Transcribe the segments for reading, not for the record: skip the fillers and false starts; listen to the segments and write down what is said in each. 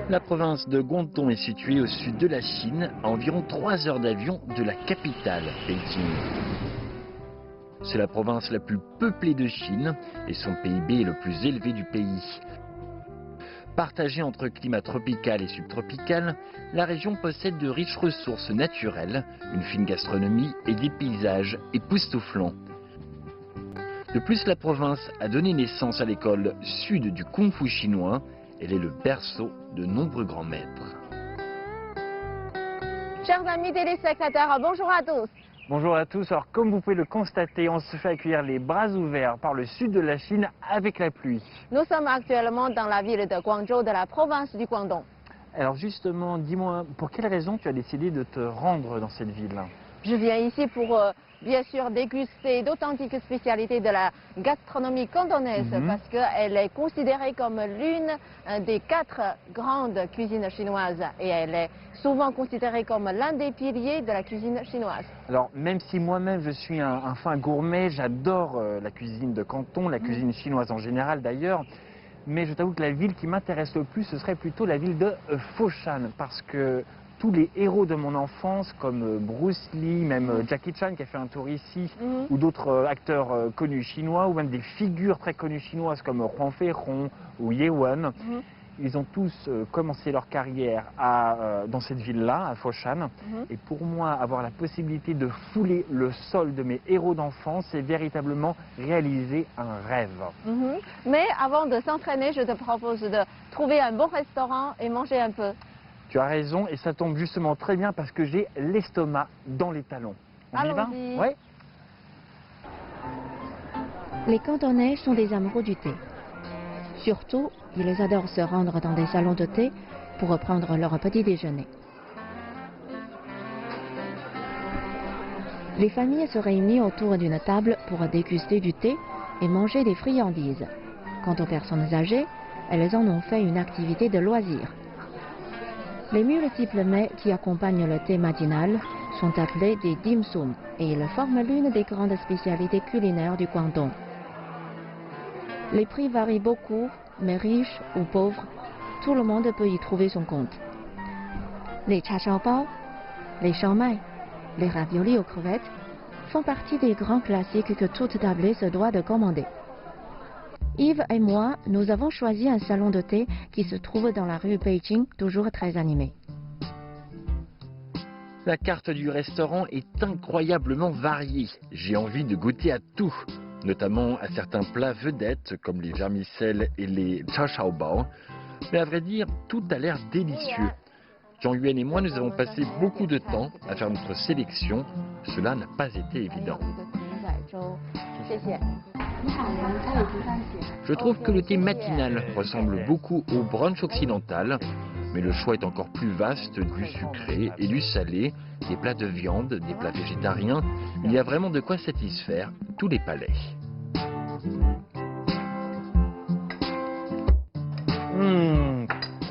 La province de Guangdong est située au sud de la Chine, à environ 3 heures d'avion de la capitale, Pékin. C'est la province la plus peuplée de Chine et son PIB est le plus élevé du pays. Partagée entre climat tropical et subtropical, la région possède de riches ressources naturelles, une fine gastronomie et des paysages époustouflants. De plus, la province a donné naissance à l'école sud du kung-fu chinois. Elle est le berceau de nombreux grands maîtres. Chers amis téléspectateurs, bonjour à tous. Bonjour à tous. Alors, comme vous pouvez le constater, on se fait accueillir les bras ouverts par le sud de la Chine avec la pluie. Nous sommes actuellement dans la ville de Guangzhou de la province du Guangdong. Alors justement, dis-moi, pour quelle raison tu as décidé de te rendre dans cette ville? Je viens ici pour bien sûr déguster d'authentiques spécialités de la gastronomie cantonaise parce qu'elle est considérée comme l'une des 4 grandes cuisines chinoises et elle est souvent considérée comme l'un des piliers de la cuisine chinoise. Alors même si moi-même je suis un fin gourmet, j'adore la cuisine de Canton, la cuisine chinoise en général d'ailleurs, mais je t'avoue que la ville qui m'intéresse le plus, ce serait plutôt la ville de Foshan parce que tous les héros de mon enfance, comme Bruce Lee, même Jackie Chan qui a fait un tour ici, ou d'autres acteurs connus chinois, ou même des figures très connues chinoises comme Huang Feihong ou Ye Wen, ils ont tous commencé leur carrière dans cette ville-là, à Foshan. Et pour moi, avoir la possibilité de fouler le sol de mes héros d'enfance, c'est véritablement réaliser un rêve. Mais avant de s'entraîner, je te propose de trouver un bon restaurant et manger un peu. Tu as raison et ça tombe justement très bien parce que j'ai l'estomac dans les talons. On y va? Ouais. Les Cantonais sont des amoureux du thé. Surtout, ils adorent se rendre dans des salons de thé pour reprendre leur petit déjeuner. Les familles se réunissent autour d'une table pour déguster du thé et manger des friandises. Quant aux personnes âgées, elles en ont fait une activité de loisir. Les multiples mets qui accompagnent le thé matinal sont appelés des dim sum et ils forment l'une des grandes spécialités culinaires du Guangdong. Les prix varient beaucoup, mais riches ou pauvres, tout le monde peut y trouver son compte. Les cha shao bao, les shaomai, les raviolis aux crevettes font partie des grands classiques que toute tablée se doit de commander. Yves et moi, nous avons choisi un salon de thé qui se trouve dans la rue Beijing, toujours très animé. La carte du restaurant est incroyablement variée. J'ai envie de goûter à tout, notamment à certains plats vedettes comme les vermicelles et les cha shao bao. Mais à vrai dire, tout a l'air délicieux. Jean-Yuan et moi, nous avons passé beaucoup de temps à faire notre sélection. Cela n'a pas été évident. Je trouve que le thé matinal ressemble beaucoup au brunch occidental, mais le choix est encore plus vaste, du sucré et du salé, des plats de viande, des plats végétariens. Il y a vraiment de quoi satisfaire tous les palais.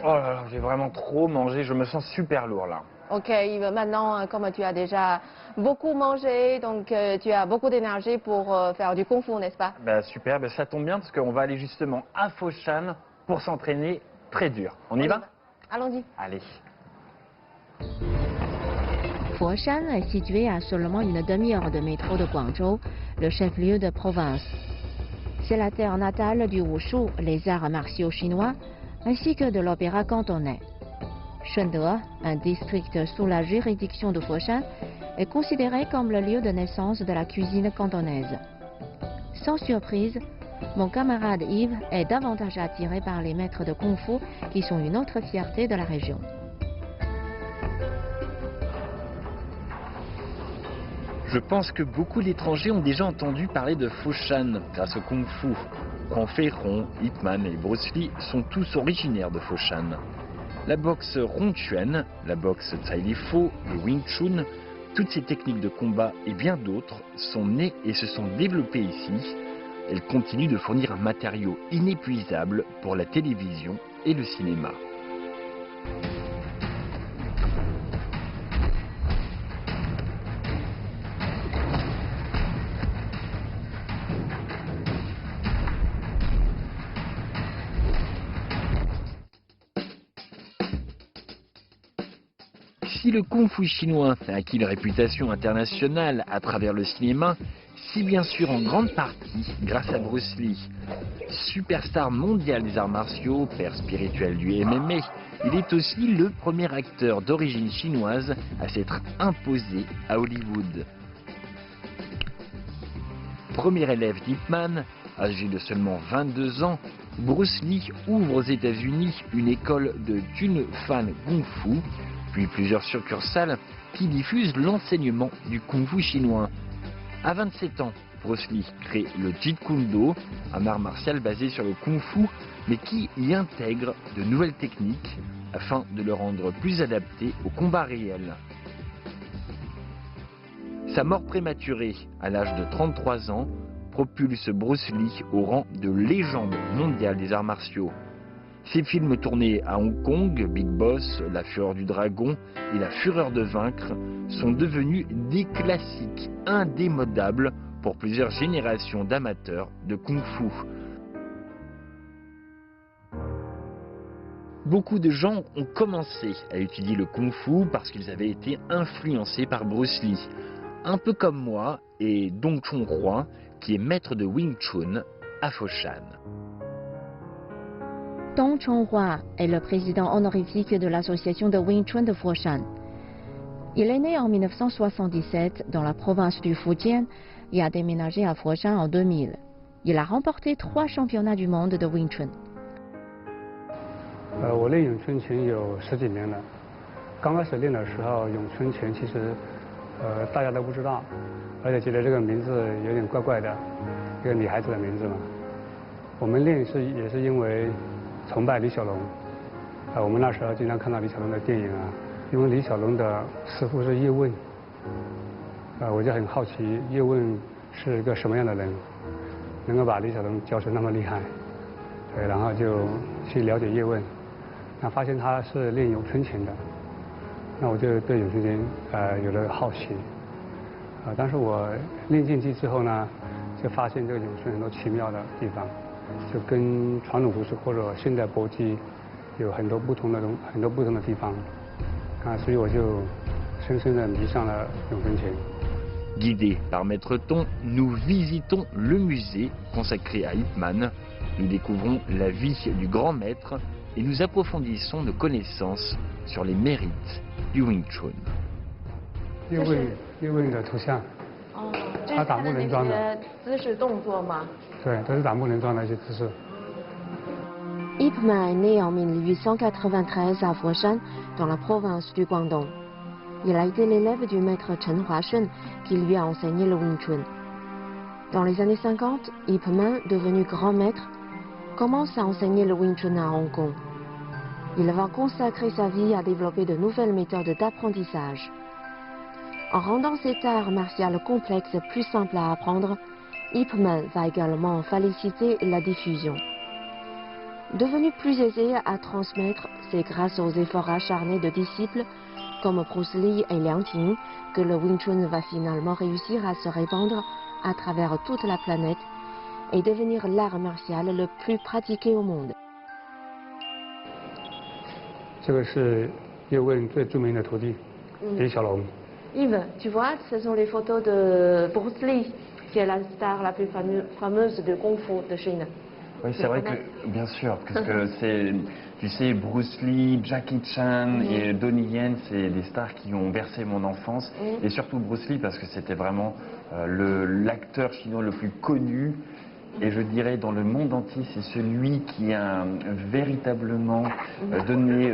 Oh là là, j'ai vraiment trop mangé, je me sens super lourd là. Ok Yves, maintenant comme tu as déjà beaucoup mangé, donc tu as beaucoup d'énergie pour faire du kung fu, n'est-ce pas? Super, ça tombe bien parce qu'on va aller justement à Foshan pour s'entraîner très dur. On y va? Allons-y. Allez. Foshan est situé à seulement une demi-heure de métro de Guangzhou, le chef-lieu de province. C'est la terre natale du wushu, les arts martiaux chinois, ainsi que de l'opéra cantonais. Shunde, un district sous la juridiction de Foshan, est considéré comme le lieu de naissance de la cuisine cantonaise. Sans surprise, mon camarade Yves est davantage attiré par les maîtres de kung-fu qui sont une autre fierté de la région. Je pense que beaucoup d'étrangers ont déjà entendu parler de Foshan grâce au kung-fu. Huang Feihong, Ip Man et Bruce Lee sont tous originaires de Foshan. La boxe Rongquan, la boxe Cai Li Fo, le Wing Chun, toutes ces techniques de combat et bien d'autres sont nées et se sont développées ici. Elles continuent de fournir un matériau inépuisable pour la télévision et le cinéma. Si le kung-fu chinois a acquis une réputation internationale à travers le cinéma, c'est bien sûr en grande partie grâce à Bruce Lee. Superstar mondial des arts martiaux, père spirituel du MMA, il est aussi le premier acteur d'origine chinoise à s'être imposé à Hollywood. Premier élève d'Ip Man, âgé de seulement 22 ans, Bruce Lee ouvre aux États-Unis une école de Tun Fan Kung Fu, puis plusieurs succursales qui diffusent l'enseignement du Kung Fu chinois. À 27 ans, Bruce Lee crée le Jeet Kune Do, un art martial basé sur le Kung Fu, mais qui y intègre de nouvelles techniques afin de le rendre plus adapté au combat réel. Sa mort prématurée, à l'âge de 33 ans, propulse Bruce Lee au rang de légende mondiale des arts martiaux. Ses films tournés à Hong Kong, Big Boss, La Fureur du Dragon et La Fureur de Vaincre sont devenus des classiques indémodables pour plusieurs générations d'amateurs de Kung Fu. Beaucoup de gens ont commencé à étudier le Kung Fu parce qu'ils avaient été influencés par Bruce Lee. Un peu comme moi et Dong Chonghua, qui est maître de Wing Chun à Foshan. Dong Chonghua est le président honorifique de l'association de Wing Chun de Foshan. Il est né en 1977 dans la province du Fujian et a déménagé à Foshan en 2000. Il a remporté 3 championnats du monde de Wing Chun. 我练咏春拳有10几年了。刚开始练的时候，咏春拳其实大家都不知道，而且觉得这个名字有点怪怪的，一个女孩子的名字嘛。我们练也是因为崇拜李小龙，我们那时候经常看到李小龙的电影啊，因为李小龙的师傅是叶问，我就很好奇叶问是个什么样的人，能够把李小龙教成那么厉害，对，然后就去了解叶问，那发现他是练咏春拳的，那我就对咏春拳有了好奇，但是我练剑技之后呢，就发现这个咏春很多奇妙的地方。 就跟传统武术或者现代搏击有很多不同的地方，所以我就深深的迷上了咏春拳。 Guidés par Maître Tong, nous visitons le musée consacré à Ip Man. Nous découvrons la vie du grand maître et nous approfondissons nos connaissances sur les mérites du Wing Chun. 叶问的图像，他打木人桩的姿势动作吗？ 对，都是打木人桩的一些姿势。 Ip Man est né en 1893 à Foshan, dans la province du Guangdong. Il a été l'élève du maître Chen Huashun qui lui a enseigné le Wing Chun. Dans les années 50, Ip Man, devenu grand maître, commence à enseigner le Wing Chun à Hong Kong. Il va consacrer sa vie à développer de nouvelles méthodes d'apprentissage. En rendant cet art martial complexe plus simple à apprendre, Ip Man va également féliciter la diffusion. Devenu plus aisé à transmettre, c'est grâce aux efforts acharnés de disciples comme Bruce Lee et Liang Ting que le Wing Chun va finalement réussir à se répandre à travers toute la planète et devenir l'art martial le plus pratiqué au monde. 这个是叶问最著名的徒弟李小龙。 Yves, tu vois, ce sont les photos de Bruce Lee, qui est la star la plus fameuse de Kung Fu de Chine. Oui, c'est vrai que, bien sûr, parce que c'est, tu sais, Bruce Lee, Jackie Chan et Donnie Yen, c'est des stars qui ont bercé mon enfance. Et surtout Bruce Lee, parce que c'était vraiment l'acteur chinois le plus connu. Et je dirais dans le monde entier, c'est celui qui a véritablement donné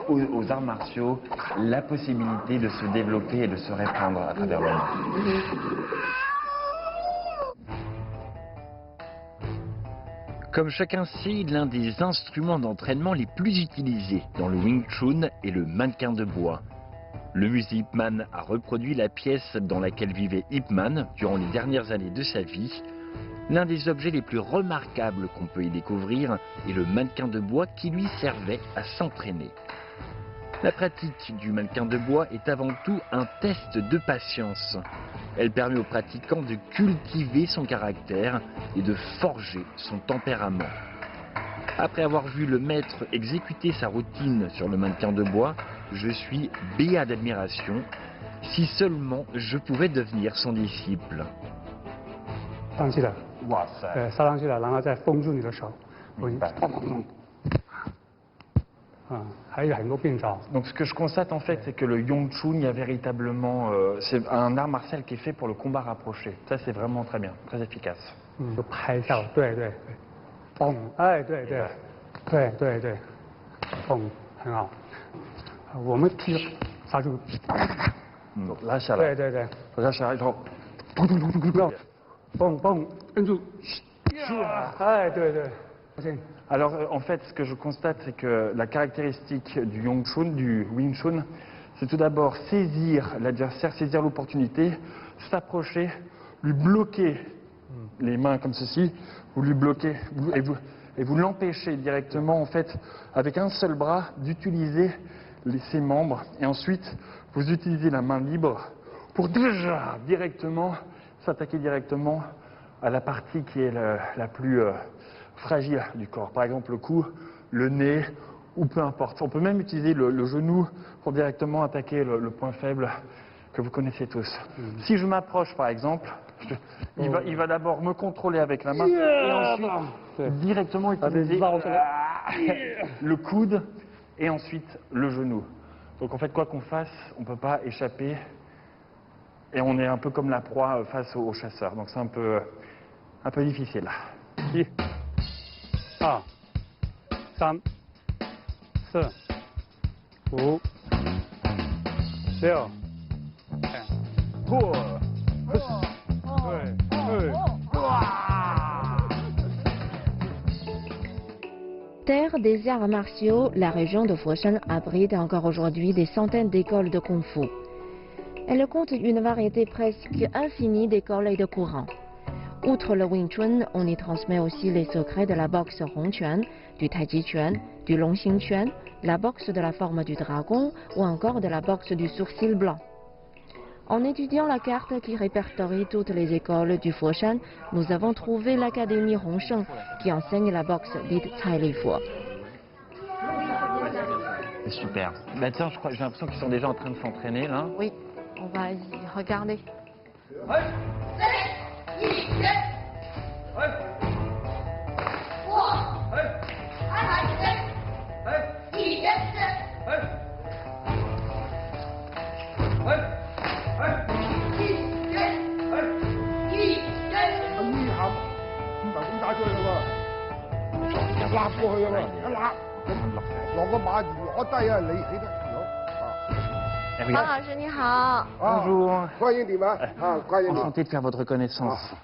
aux arts martiaux la possibilité de se développer et de se répandre à travers le monde. Comme chacun sait, l'un des instruments d'entraînement les plus utilisés dans le Wing Chun est le mannequin de bois. Le musée Ip Man a reproduit la pièce dans laquelle vivait Ip Man durant les dernières années de sa vie. L'un des objets les plus remarquables qu'on peut y découvrir est le mannequin de bois qui lui servait à s'entraîner. La pratique du mannequin de bois est avant tout un test de patience. Elle permet au pratiquant de cultiver son caractère et de forger son tempérament. Après avoir vu le maître exécuter sa routine sur le mannequin de bois, Je suis béat d'admiration. Si seulement je pouvais devenir son disciple. 上去了，哇塞，杀上去了，然后再封住你的手，明白。还有很多变招。 Donc ce que je constate en fait, c'est que le Yong Chun, il y a véritablement, c'est un art martial qui est fait pour le combat rapproché. Ça c'est vraiment très bien, très efficace. 就拍一下，对对对，嘣，哎，对对，对对对，嘣，很好。我们踢杀住， Donc là, ça 对对对， là, ça arrive. 嘣嘣，摁住，哎，对对，发现。 Alors en fait, ce que je constate, c'est que la caractéristique du Yong Chun, du Wing Chun, c'est tout d'abord saisir l'adversaire, saisir l'opportunité, s'approcher, lui bloquer les mains comme ceci, vous lui bloquez et vous l'empêchez directement en fait avec un seul bras d'utiliser ses membres et ensuite vous utilisez la main libre pour déjà directement s'attaquer directement à la partie qui est la plus fragile du corps. Par exemple le cou, le nez ou peu importe. On peut même utiliser le genou pour directement attaquer le point faible que vous connaissez tous. Si je m'approche par exemple, il va d'abord me contrôler avec la main et ensuite directement utiliser le coude et ensuite le genou. Donc en fait quoi qu'on fasse, on ne peut pas échapper et on est un peu comme la proie face aux chasseurs. Donc c'est un peu difficile. 1、2、3、4、5、6、Terre des arts martiaux, la région de Foshan abrite encore aujourd'hui des centaines d'écoles de kung-fu. Elle compte une variété presque infinie d'écoles et de courants. Outre le Wing Chun, on y transmet aussi les secrets de la boxe Hongquan, du Tai Chi Chuan, du Longxing Chuan, la boxe de la forme du dragon ou encore de la boxe du sourcil blanc. En étudiant la carte qui répertorie toutes les écoles du Foshan, nous avons trouvé l'Académie Hongsheng qui enseigne la boxe dite Cai Li Fo. C'est super. Bah tiens, j'ai l'impression qu'ils sont déjà en train de s'entraîner là. Oui, on va y regarder. Ah, Bonjour. Bonjour. Enchanté de faire votre connaissance.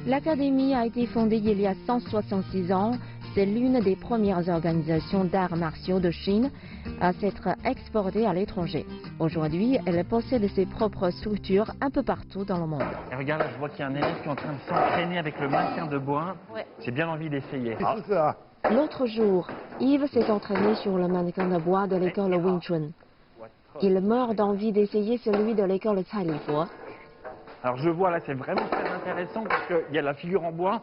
L'Académie a été fondée il y a 166 ans. C'est l'une des premières organisations d'arts martiaux de Chine à s'être exportée à l'étranger. Aujourd'hui, elle possède ses propres structures un peu partout dans le monde. Et regarde, là, je vois qu'il y a un élève qui est en train de s'entraîner avec le maintien de bois. Ouais. J'ai bien envie d'essayer. L'autre jour, Yves s'est entraîné sur le mannequin de bois de l'école Wing Chun. Il meurt d'envie d'essayer celui de l'école Cai Li Fo. Alors je vois là, c'est vraiment très intéressant parce qu'il y a la figure en bois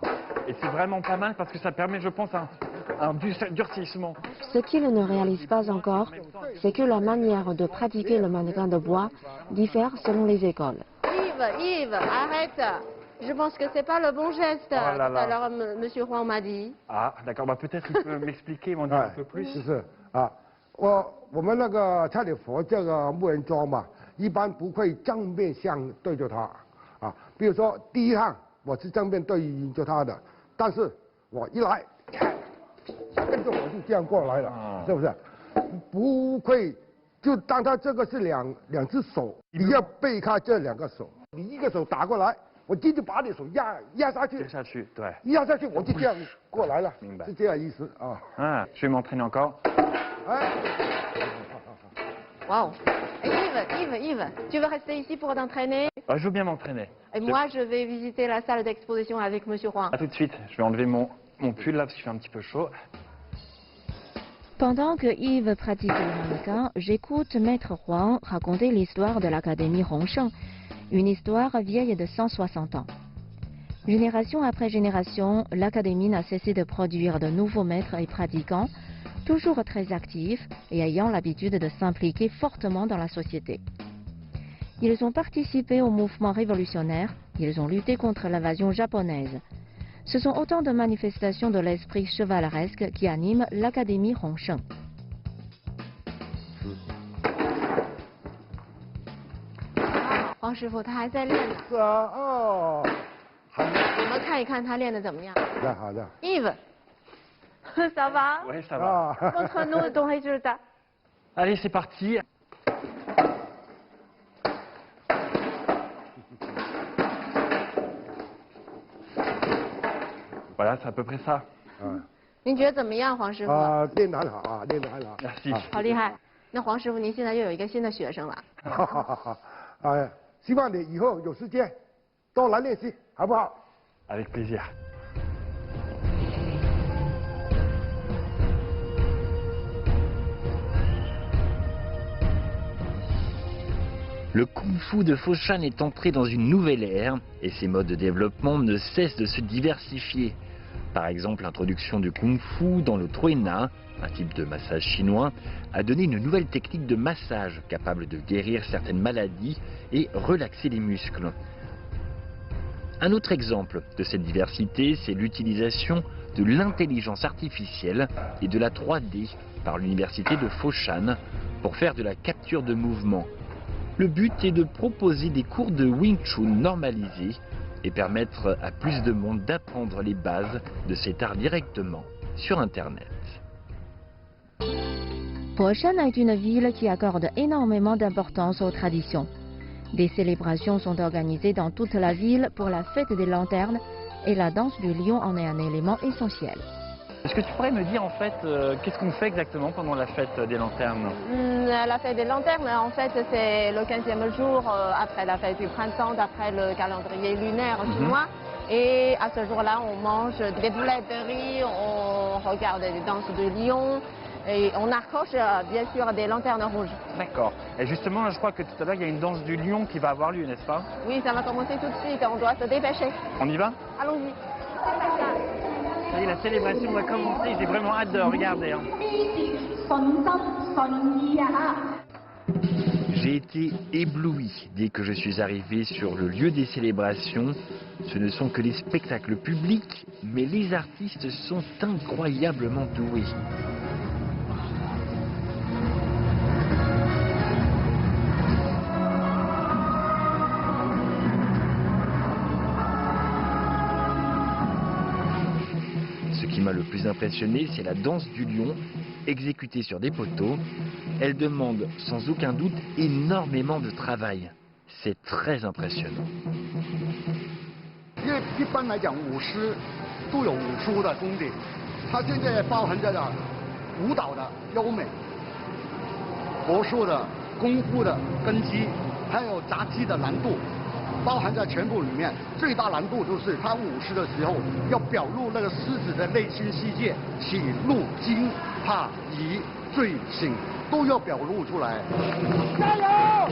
et c'est vraiment pas mal parce que ça permet, je pense, un durcissement. Ce qu'il ne réalise pas encore, c'est que la manière de pratiquer le mannequin de bois diffère selon les écoles. Yves, arrête. Je pense que c'est pas le bon geste. Oh là là. Tout à l'heure, Monsieur Huang m'a dit. Ah, d'accord, bah peut-être il peut m'expliquer, m'en dire un peu plus. 是啊，我们那个蔡礼佛这个木人桩嘛，一般不会正面相对着它啊。比如说第一趟我是正面对着它的，但是我一来，跟着我就这样过来了，是不是？不会，就当它这个是两只手，你要背开这两个手，你一个手打过来，我直接把你手压下去，下去，对。压下去我就这样过来了，明白是这样意思啊。Ah, je vais m'entraîner encore. 哎。 Waouh. Yves, tu veux rester ici pour t'entraîner? Je veux bien m'entraîner. Et moi, je vais visiter la salle d'exposition avec Monsieur Huang. A tout de suite, je vais enlever mon pull là parce qu'il fait un petit peu chaud. Pendant que Yves pratique le mannequin, j'écoute Maître Huang raconter l'histoire de l'Académie Hongsheng, une histoire vieille de 160 ans. Génération après génération, l'Académie n'a cessé de produire de nouveaux maîtres et pratiquants toujours très actifs et ayant l'habitude de s'impliquer fortement dans la société. Ils ont participé au mouvement révolutionnaire, ils ont lutté contre l'invasion japonaise. Ce sont autant de manifestations de l'esprit chevaleresque qui animent l'Académie Hongsheng. 黄师傅他还在练呢，是啊，哦，好的，我们看一看他练的怎么样。好的，好的。 Yves, ça va? Ouais, ça va. 啊， Montre-nous ton résultat. Allez, c'est parti. Voilà, c'est à peu près ça. 啊 您觉得怎么样，黄师傅？啊，练得很好啊，练得很好。 Merci. 好厉害！那黄师傅，您现在又有一个新的学生了。哈哈哈哈！啊，希望你以后有时间多来练习，好不好？ Avec plaisir. Le kung-fu de Foshan est entré dans une nouvelle ère et ses modes de développement ne cessent de se diversifier. Par exemple, l'introduction du kung-fu dans le Truina, un type de massage chinois, a donné une nouvelle technique de massage capable de guérir certaines maladies et relaxer les muscles. Un autre exemple de cette diversité, c'est l'utilisation de l'intelligence artificielle et de la 3D par l'université de Foshan pour faire de la capture de mouvement. Le but est de proposer des cours de Wing Chun normalisés et permettre à plus de monde d'apprendre les bases de cet art directement sur Internet. Foshan est une ville qui accorde énormément d'importance aux traditions. Des célébrations sont organisées dans toute la ville pour la fête des lanternes et la danse du lion en est un élément essentiel. Est-ce que tu pourrais me dire en fait qu'est-ce qu'on fait exactement pendant la fête des lanternes? La fête des lanternes, en fait, c'est le 15e jour après la fête du printemps, d'après le calendrier lunaire chinois. Et à ce jour-là, on mange des boulettes de riz, on regarde des danses de lion et on accroche bien sûr des lanternes rouges. D'accord. Et justement, je crois que tout à l'heure, il y a une danse du lion qui va avoir lieu, n'est-ce pas? Oui, ça va commencer tout de suite, on doit se dépêcher. On y va? Allons-y. Ça y est, la célébration va commencer, j'ai vraiment hâte de regarder. Hein. J'ai été ébloui dès que je suis arrivé sur le lieu des célébrations. Ce ne sont que les spectacles publics, mais les artistes sont incroyablement doués. Ce qui m'a le plus impressionné, c'est la danse du lion, exécutée sur des poteaux. Elle demande sans aucun doute énormément de travail. C'est très impressionnant. 因为一般来讲，舞狮都有武术的功底，它现在包含着了舞蹈的优美、魔术的功夫的根基，还有杂技的难度，包含在全部里面。最大难度就是他舞狮的时候要表露那个狮子的内心世界，喜怒惊怕疑醉醒都要表露出来。加油！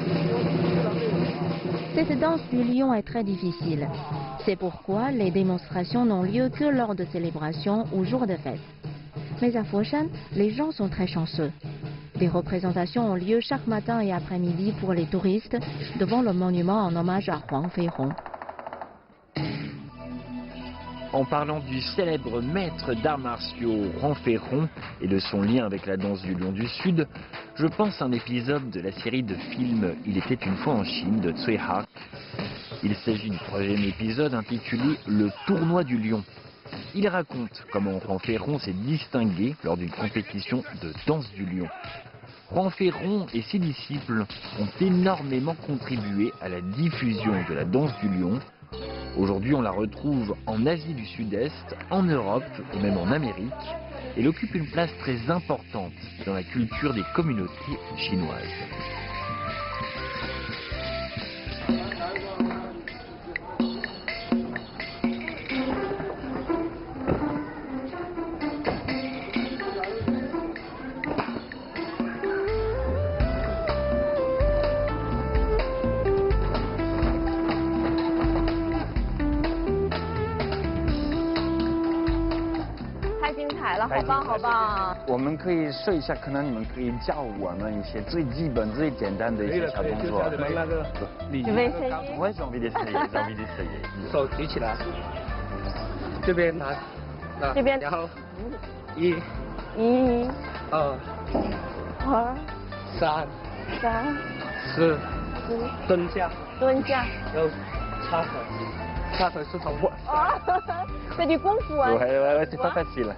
Cette danse du lion est très difficile. C'est pourquoi les démonstrations n'ont lieu que lors de célébrations ou jours de fête. Mais à Foshan, les gens sont très chanceux. Des représentations ont lieu chaque matin et après-midi pour les touristes devant le monument en hommage à Huang Feihong. En parlant du célèbre maître d'arts martiaux Huang Feihong et de son lien avec la danse du lion du Sud, je pense à un épisode de la série de films Il était une fois en Chine de Tsui Hark. Il s'agit du troisième épisode intitulé Le tournoi du lion. Il raconte comment Huang Feihong s'est distingué lors d'une compétition de danse du lion. Huang Feihong et ses disciples ont énormément contribué à la diffusion de la danse du lion. Aujourd'hui, on la retrouve en Asie du Sud-Est, en Europe et même en Amérique. Elle occupe une place très importante dans la culture des communautés chinoises. 彩了，好棒好棒！我们可以试一下，可能你们可以教我们一些最基本、最简单的一些小动作。准备声音。我也想 essayer。手举起来，这边拿，这边，然后1、2、2、3、 3、4，蹲下，然后插腿是头部。c'est du kung fu. Ouais, c'est pas facile.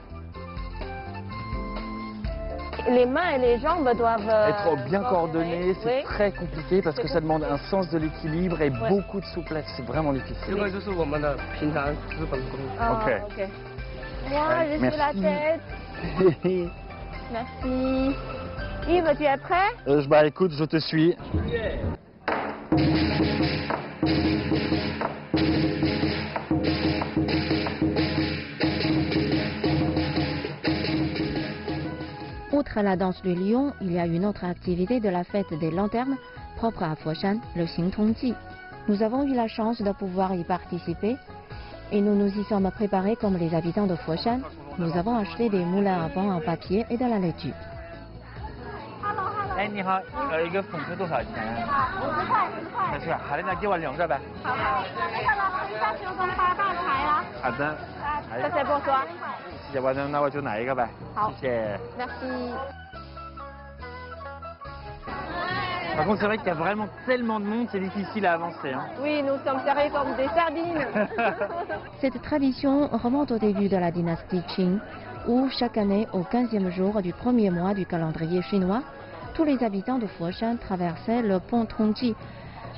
Les mains et les jambes doivent être bien coordonnées, c'est très compliqué parce que ça demande un sens de l'équilibre et beaucoup de souplesse. C'est vraiment difficile. 这个就是我们的平常基本功。OK. Moi, je suis la tête. Merci. Yves, tu es prêt? Bah écoute, je te suis. Outre la danse du lion, il y a une autre activité de la fête des lanternes propre à Foshan, le Xingtongji. Nous avons eu la chance de pouvoir y participer et nous nous y sommes préparés comme les habitants de Foshan. Nous avons acheté des moulins à vent en papier et de la laitue. 哎，你好，一个粉是多少钱？50块，10块。是，好的，那给我2个呗。好，这个呢，一下就能发大财了。好的。Ça c'est pour toi. 谢谢，那我就拿一个呗。好，谢谢。Merci. Par contre, c'est vrai qu'il y a vraiment tellement de monde, c'est difficile à avancer. Hein. Oui, nous sommes serrés comme des sardines. Cette tradition remonte au début de la dynastie Qing, où chaque année, au 15e jour du premier mois du calendrier chinois, tous les habitants de Foshan traversaient le pont Tongji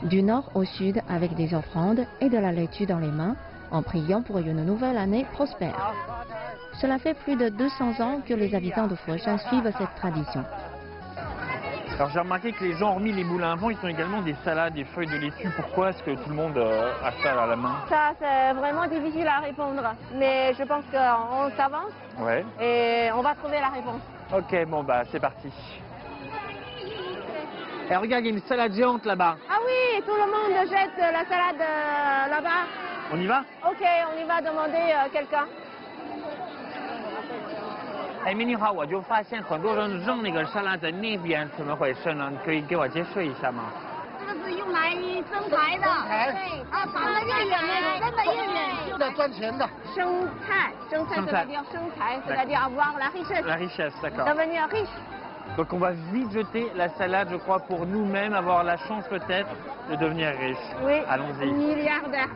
du nord au sud avec des offrandes et de la laitue dans les mains, en priant pour une nouvelle année prospère. Cela fait plus de 200 ans que les habitants de Foshan suivent cette tradition. Alors j'ai remarqué que les gens, hormis les moulins à vent, ils ont également des salades, des feuilles de laitue. Pourquoi est-ce que tout le monde a ça à la main? Ça, c'est vraiment difficile à répondre. Mais je pense qu'on s'avance et on va trouver la réponse. Ok, bon bah c'est parti. Et regarde, il y a une salade géante là-bas. Ah oui, tout le monde jette la salade là-bas. On y va? Ok, on y va demander quelqu'un. 哎，美女好，我就发现很多人扔那个沙拉在那边，怎么回事呢？你可以给我解释一下吗？这个是用来生财的，对，啊，跑得越远，扔得越远，在赚钱的。生菜c'est-à-dire生财，c'est-à-dire avoir la richesse. La richesse, d'accord. Devenir riche. Donc on va vite jeter la salade, je crois, pour nous-mêmes avoir la chance peut-être de devenir riche. Oui. Allons-y. Milliardaire.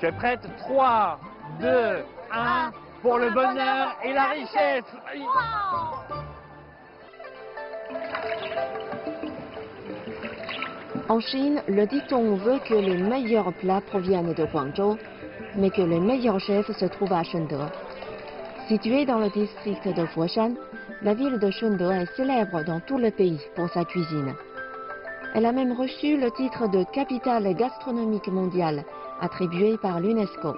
Tu es prête? 3, 2, 1, pour le bonheur et la richesse. En Chine, le dicton veut que les meilleurs plats proviennent de Guangzhou, mais que les meilleurs chefs se trouvent à Shende. Située dans le district de Foshan, la ville de Shende est célèbre dans tout le pays pour sa cuisine. Elle a même reçu le titre de capitale gastronomique mondiale, attribué par l'UNESCO.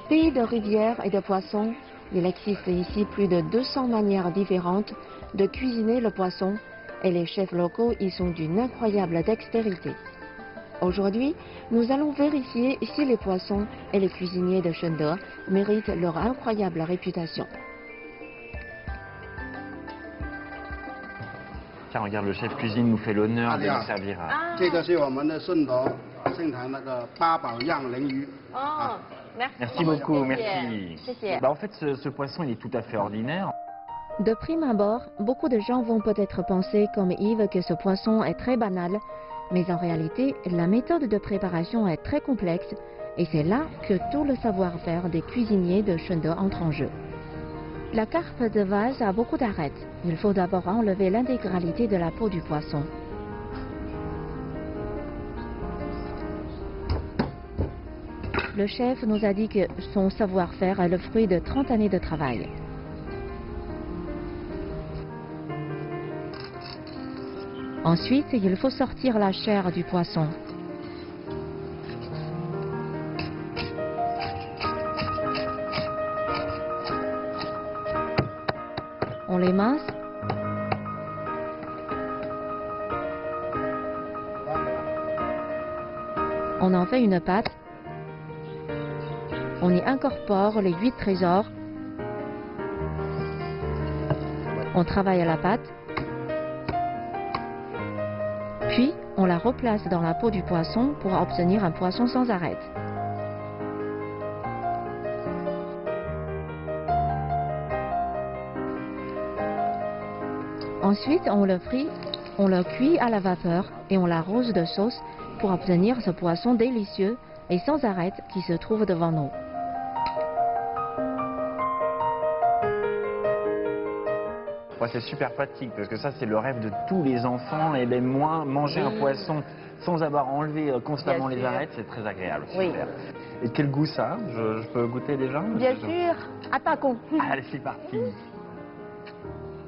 Pays de rivières et de poissons, il existe ici plus de 200 manières différentes de cuisiner le poisson et les chefs locaux y sont d'une incroyable dextérité. Aujourd'hui, nous allons vérifier si les poissons et les cuisiniers de Shende méritent leur incroyable réputation. Tiens, regarde, le chef cuisine nous fait l'honneur de nous servir. 这个是我们的顺德盛产那个八宝样鲮鱼。 Oh, Merci beaucoup, merci. Merci. Bah, en fait, ce poisson, il est tout à fait ordinaire. De prime abord, beaucoup de gens vont peut-être penser comme Yves que ce poisson est très banal, mais en réalité, la méthode de préparation est très complexe et c'est là que tout le savoir-faire des cuisiniers de Shende entre en jeu. La carpe de vase a beaucoup d'arêtes. Il faut d'abord enlever l'intégralité de la peau du poisson. Le chef nous a dit que son savoir-faire est le fruit de 30 années de travail. Ensuite, il faut sortir la chair du poisson. On l'émince. On en fait une pâte. On y incorpore les 8 trésors. On travaille à la pâte. Puis, on la replace dans la peau du poisson pour obtenir un poisson sans arête. Ensuite, on le frit, on le cuit à la vapeur et on l'arrose de sauce pour obtenir ce poisson délicieux et sans arête qui se trouve devant nous. Ouais, c'est super pratique parce que ça c'est le rêve de tous les enfants et les moins manger un poisson sans avoir enlevé constamment les arêtes, c'est très agréable. Oui. Super. Et quel goût ça? Je peux goûter déjà? Bien sûr, attaquons. Allez, c'est parti.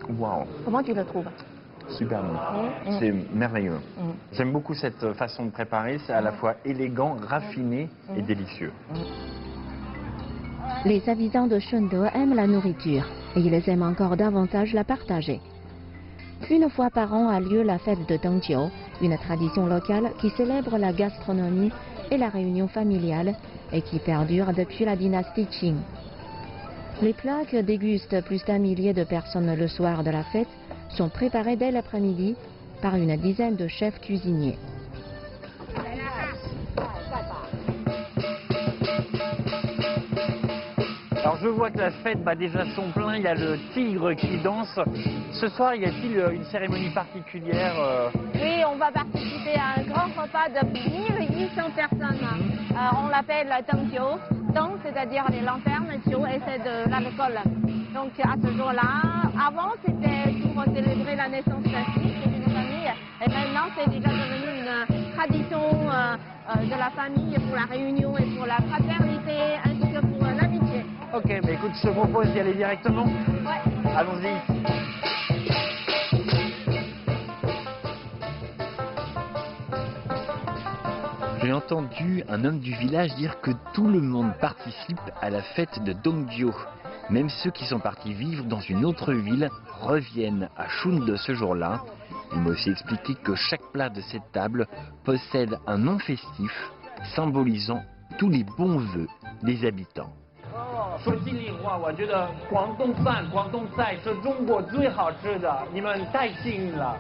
Waouh, Comment tu le trouves? super bon. C'est merveilleux. J'aime beaucoup cette façon de préparer, c'est à la fois élégant, raffiné et délicieux. Les habitants de Shunde aiment la nourriture et ils aiment encore davantage la partager. Une fois par an a lieu la fête de Dongjiu, une tradition locale qui célèbre la gastronomie et la réunion familiale et qui perdure depuis la dynastie Qing. Les plats que dégustent plus d'un millier de personnes le soir de la fête sont préparés dès l'après-midi par une dizaine de chefs cuisiniers. Alors je vois que la fête bat déjà son plein, il y a le tigre qui danse. Ce soir, y a-t-il une cérémonie particulière Oui, on va participer à un grand repas de 1800 personnes. On l'appelle Dongjiu. Dong, c'est-à-dire les lanternes, Jiu, et c'est de l'alcool. Donc à ce jour-là, avant c'était pour célébrer la naissance d'un fils d'une famille, et maintenant c'est déjà devenu une tradition de la famille pour la réunion et pour la fraternité ainsi que pour l'amitié. Ok, mais écoute, je te propose d'y aller directement. Ouais. Allons-y. J'ai entendu un homme du village dire que tout le monde participe à la fête de Dongjiu. Même ceux qui sont partis vivre dans une autre ville reviennent à Shunde ce jour-là. Il m'a aussi expliqué que chaque plat de cette table possède un nom festif symbolisant tous les bons vœux des habitants. 说心里话，我觉得广东饭、广东菜是中国最好吃的，你们太幸运了。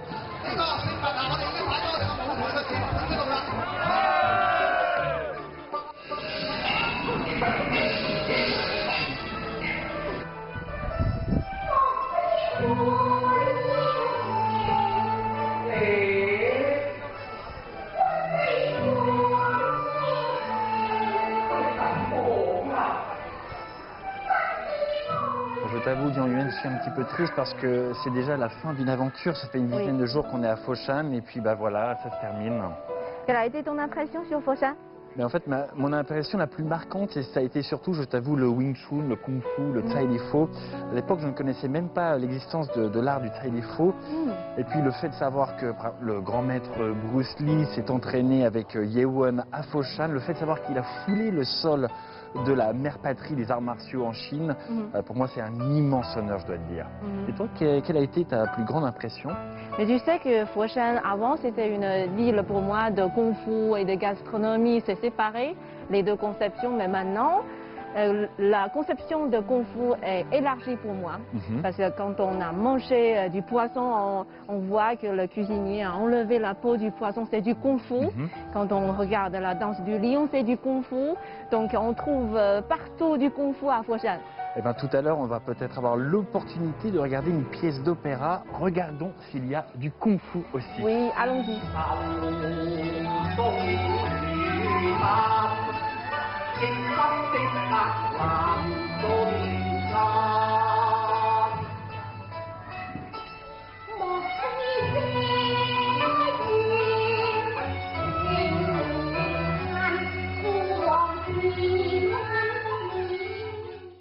Je t'avoue, Dian Yuan, je suis un petit peu triste parce que c'est déjà la fin d'une aventure. Ça fait une dizaine de jours qu'on est à Foshan et puis bah voilà, ça se termine. Quelle a été ton impression sur Foshan? Mais en fait, mon impression la plus marquante, et ça a été surtout, je t'avoue, le Wing Chun, le Kung Fu, le Tai Li Fo. À l'époque, je ne connaissais même pas l'existence de l'art du Tai Li Fo. Et puis le fait de savoir que le grand maître Bruce Lee s'est entraîné avec Ye Wen à Foshan, le fait de savoir qu'il a foulé le sol de la mère patrie des arts martiaux en Chine, pour moi c'est un immense honneur, je dois te dire. Et toi, quelle a été ta plus grande impression? Mais tu sais que Foshan, avant, c'était une ville pour moi de Kung Fu et de gastronomie, c'est séparé, les deux conceptions, mais maintenant, la conception de Kung Fu est élargie pour moi. Parce que quand on a mangé du poisson, on voit que le cuisinier a enlevé la peau du poisson, c'est du Kung Fu. Quand on regarde la danse du lion, c'est du Kung Fu. Donc on trouve partout du Kung Fu à Foshan. Eh bien, tout à l'heure, on va peut-être avoir l'opportunité de regarder une pièce d'opéra. Regardons s'il y a du Kung Fu aussi. Oui, allons-y. 金光的白浪中山。